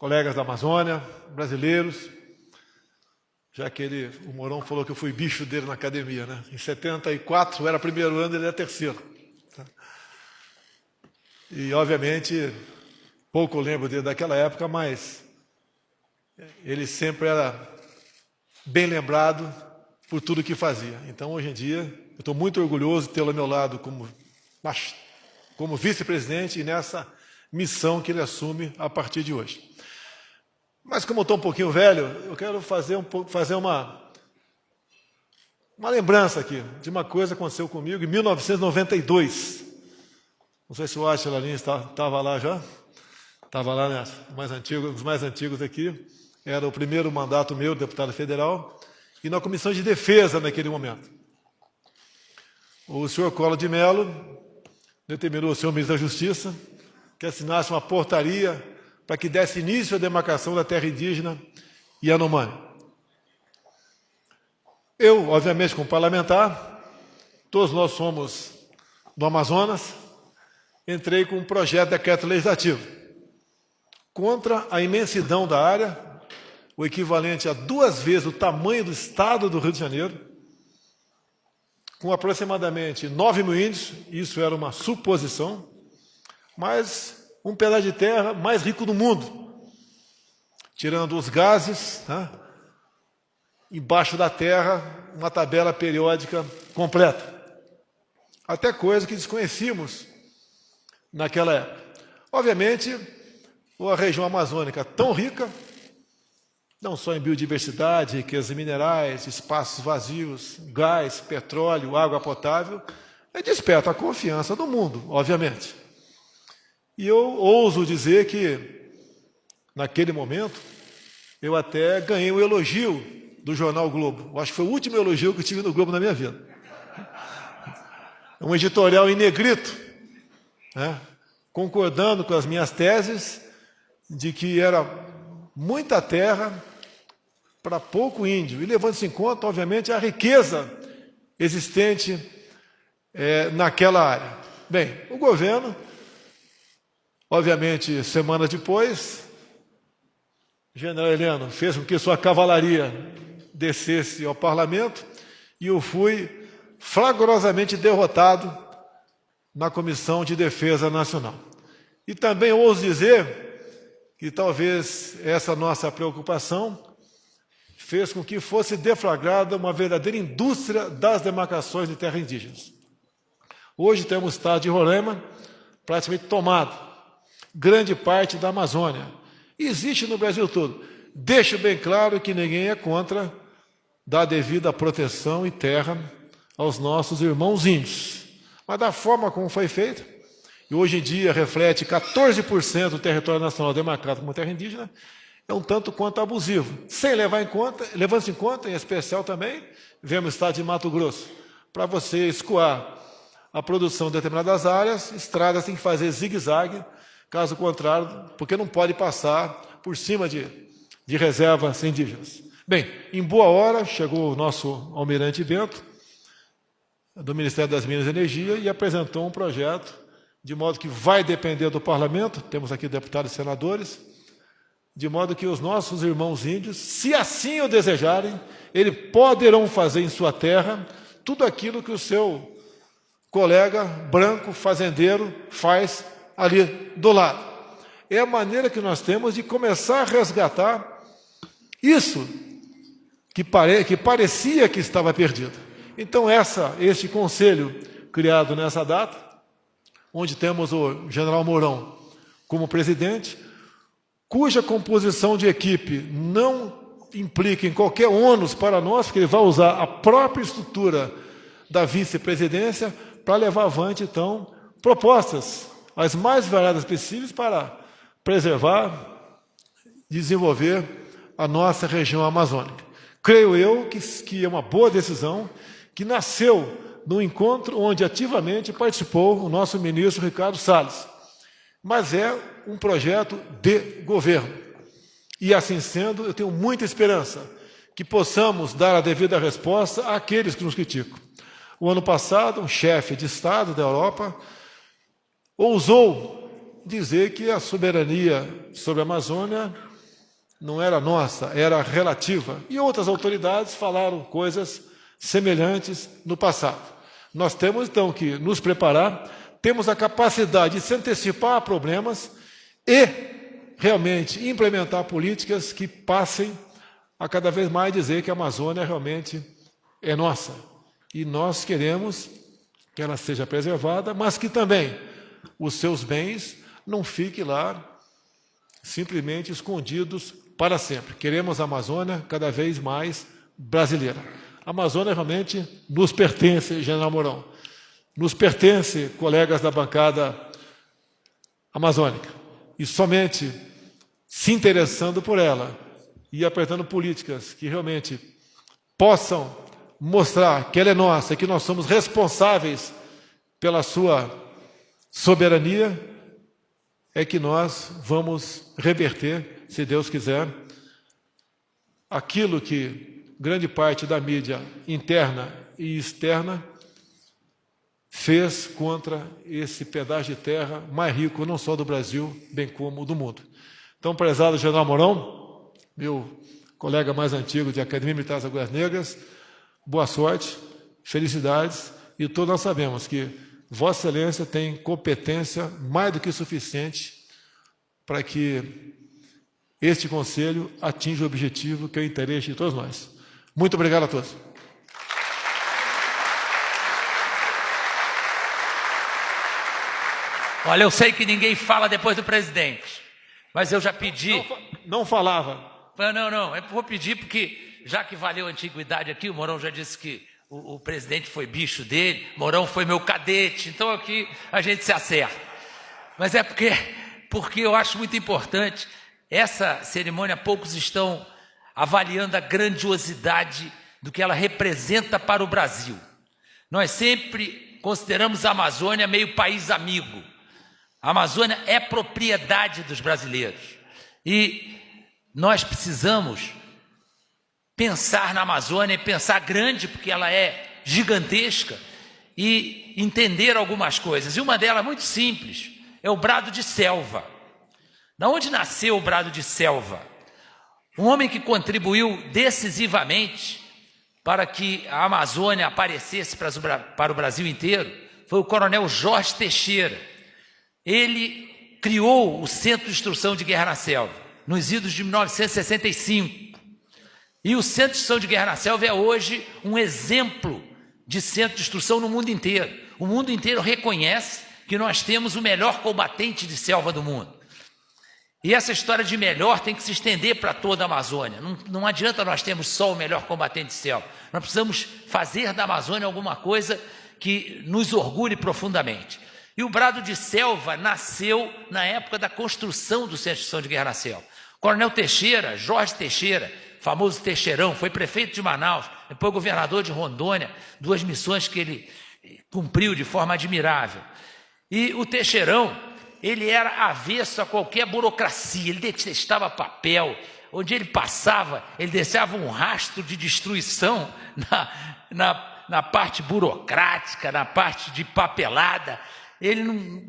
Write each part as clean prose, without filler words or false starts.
colegas da Amazônia, brasileiros, já que o Mourão falou que eu fui bicho dele na academia, né? Em 74 era primeiro ano, ele era terceiro. E, obviamente, pouco eu lembro dele daquela época, mas ele sempre era bem lembrado por tudo que fazia. Então, hoje em dia, eu estou muito orgulhoso de tê-lo ao meu lado como vice-presidente e nessa missão que ele assume a partir de hoje. Mas, como eu estou um pouquinho velho, eu quero fazer uma lembrança aqui de uma coisa que aconteceu comigo em 1992. Não sei se o Átila Lins estava lá já. Estava lá, né? Os mais antigos aqui. Era o primeiro mandato meu, deputado federal, e na Comissão de Defesa naquele momento. O senhor Collor de Mello determinou ao senhor ministro da Justiça que assinasse uma portaria para que desse início à demarcação da terra indígena Yanomami. Eu, obviamente, como parlamentar, todos nós somos do Amazonas, entrei com um projeto de decreto legislativo contra a imensidão da área, o equivalente a 2 vezes o tamanho do estado do Rio de Janeiro, com aproximadamente 9 mil índios, isso era uma suposição, mas um pedaço de terra mais rico do mundo, tirando os gases, né? Embaixo da terra, uma tabela periódica completa. Até coisa que desconhecíamos naquela época. Obviamente, a região amazônica tão rica, não só em biodiversidade, riquezas minerais, espaços vazios, gás, petróleo, água potável, desperta a confiança do mundo, obviamente. E eu ouso dizer que, naquele momento, eu até ganhei um elogio do jornal Globo. Eu acho que foi o último elogio que eu tive no Globo na minha vida. Um editorial em negrito, né, concordando com as minhas teses de que era muita terra para pouco índio, e levando-se em conta, obviamente, a riqueza existente naquela área. Bem, o governo, obviamente, semanas depois, o general Heleno fez com que sua cavalaria descesse ao parlamento e eu fui flagrosamente derrotado na Comissão de Defesa Nacional. E também ouso dizer que talvez essa nossa preocupação fez com que fosse deflagrada uma verdadeira indústria das demarcações de terras indígenas. Hoje temos o estado de Roraima praticamente tomado, grande parte da Amazônia. Existe no Brasil todo. Deixo bem claro que ninguém é contra dar devida proteção e terra aos nossos irmãos índios. Mas da forma como foi feita, e hoje em dia reflete 14% do território nacional demarcado como terra indígena, é um tanto quanto abusivo. Sem levar em conta, levando-se em conta, em especial também, vemos o estado de Mato Grosso. Para você escoar a produção de determinadas áreas, estradas têm que fazer zigue-zague, caso contrário, porque não pode passar por cima de reservas indígenas. Bem, em boa hora, chegou o nosso almirante Bento, do Ministério das Minas e Energia, e apresentou um projeto, de modo que vai depender do parlamento, temos aqui deputados e senadores, de modo que os nossos irmãos índios, se assim o desejarem, eles poderão fazer em sua terra tudo aquilo que o seu colega branco, fazendeiro, faz ali do lado. É a maneira que nós temos de começar a resgatar isso que parecia que estava perdido. Então, este conselho criado nessa data, onde temos o general Mourão como presidente, cuja composição de equipe não implica em qualquer ônus para nós, porque ele vai usar a própria estrutura da vice-presidência para levar avante, então, propostas as mais variadas possíveis para preservar, desenvolver a nossa região amazônica. Creio eu que é uma boa decisão, que nasceu num encontro onde ativamente participou o nosso ministro Ricardo Salles. Mas é um projeto de governo. E assim sendo, eu tenho muita esperança que possamos dar a devida resposta àqueles que nos criticam. O ano passado, um chefe de Estado da Europa ousou dizer que a soberania sobre a Amazônia não era nossa, era relativa. E outras autoridades falaram coisas semelhantes no passado. Nós temos, então, que nos preparar, temos a capacidade de se antecipar a problemas e realmente implementar políticas que passem a cada vez mais dizer que a Amazônia realmente é nossa. E nós queremos que ela seja preservada, mas que também os seus bens não fiquem lá simplesmente escondidos para sempre. Queremos a Amazônia cada vez mais brasileira. A Amazônia realmente nos pertence, General Mourão. Nos pertence, colegas da bancada amazônica. E somente se interessando por ela e apertando políticas que realmente possam mostrar que ela é nossa, que nós somos responsáveis pela sua soberania, é que nós vamos reverter, se Deus quiser, aquilo que grande parte da mídia interna e externa fez contra esse pedaço de terra mais rico, não só do Brasil, bem como do mundo. Então, prezado General Mourão, meu colega mais antigo de Academia Militar das Agulhas Negras, boa sorte, felicidades, e todos nós sabemos que Vossa Excelência tem competência mais do que suficiente para que este Conselho atinja o objetivo que é o interesse de todos nós. Muito obrigado a todos. Olha, eu sei que ninguém fala depois do presidente, mas eu já pedi... Não falava. Não, eu vou pedir porque, já que valeu a antiguidade aqui, o Mourão já disse que o presidente foi bicho dele, Mourão foi meu cadete, então aqui a gente se acerta. Mas é porque eu acho muito importante, essa cerimônia, poucos estão avaliando a grandiosidade do que ela representa para o Brasil. Nós sempre consideramos a Amazônia meio país amigo. A Amazônia é propriedade dos brasileiros. E nós precisamos pensar na Amazônia e pensar grande, porque ela é gigantesca, e entender algumas coisas. E uma delas, muito simples, é o brado de selva. Da onde nasceu o brado de selva? Um homem que contribuiu decisivamente para que a Amazônia aparecesse para o Brasil inteiro foi o coronel Jorge Teixeira. Ele criou o Centro de Instrução de Guerra na Selva, nos idos de 1965. E o Centro de Instrução de Guerra na Selva é hoje um exemplo de centro de instrução no mundo inteiro. O mundo inteiro reconhece que nós temos o melhor combatente de selva do mundo. E essa história de melhor tem que se estender para toda a Amazônia. Não adianta nós termos só o melhor combatente de selva. Nós precisamos fazer da Amazônia alguma coisa que nos orgulhe profundamente. E o brado de selva nasceu na época da construção do Centro de Instrução de Guerra na Selva. O coronel Teixeira, Jorge Teixeira, famoso Teixeirão, foi prefeito de Manaus, depois governador de Rondônia, 2 missões que ele cumpriu de forma admirável. E o Teixeirão, ele era avesso a qualquer burocracia, ele detestava papel. Onde ele passava, ele deixava um rastro de destruição na parte burocrática, na parte de papelada.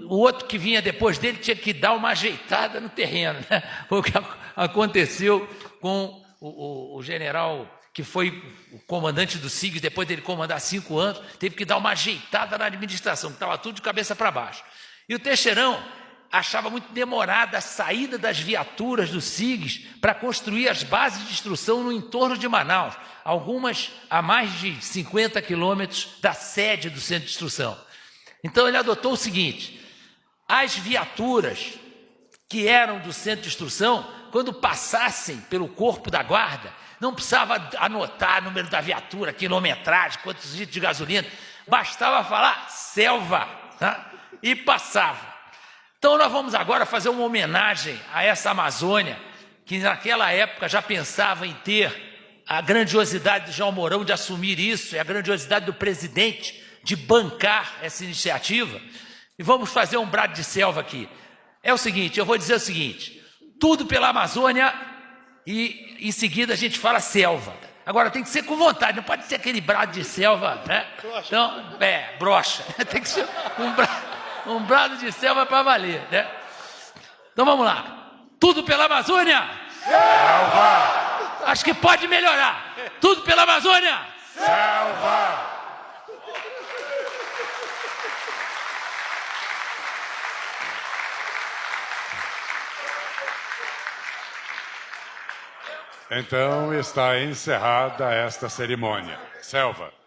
O outro que vinha depois dele tinha que dar uma ajeitada no terreno, né? Foi o que aconteceu com o general que foi o comandante do SIG, depois dele comandar 5 anos, teve que dar uma ajeitada na administração, que estava tudo de cabeça para baixo. E o Teixeirão achava muito demorada a saída das viaturas dos SIGs para construir as bases de instrução no entorno de Manaus, algumas a mais de 50 quilômetros da sede do centro de instrução. Então ele adotou o seguinte: as viaturas que eram do centro de instrução, quando passassem pelo corpo da guarda, não precisava anotar o número da viatura, quilometragem, quantos litros de gasolina, bastava falar selva, tá? E passava. Então nós vamos agora fazer uma homenagem a essa Amazônia, que naquela época já pensava em ter a grandiosidade do João Mourão de assumir isso, e a grandiosidade do presidente de bancar essa iniciativa. E vamos fazer um brado de selva aqui. É o seguinte, eu vou dizer o seguinte: tudo pela Amazônia e em seguida a gente fala selva. Agora tem que ser com vontade, não pode ser aquele brado de selva, né? Então, brocha. Tem que ser um brado de selva para valer, né? Então vamos lá. Tudo pela Amazônia. Selva! Acho que pode melhorar. Tudo pela Amazônia. Selva! Então está encerrada esta cerimônia. Selva.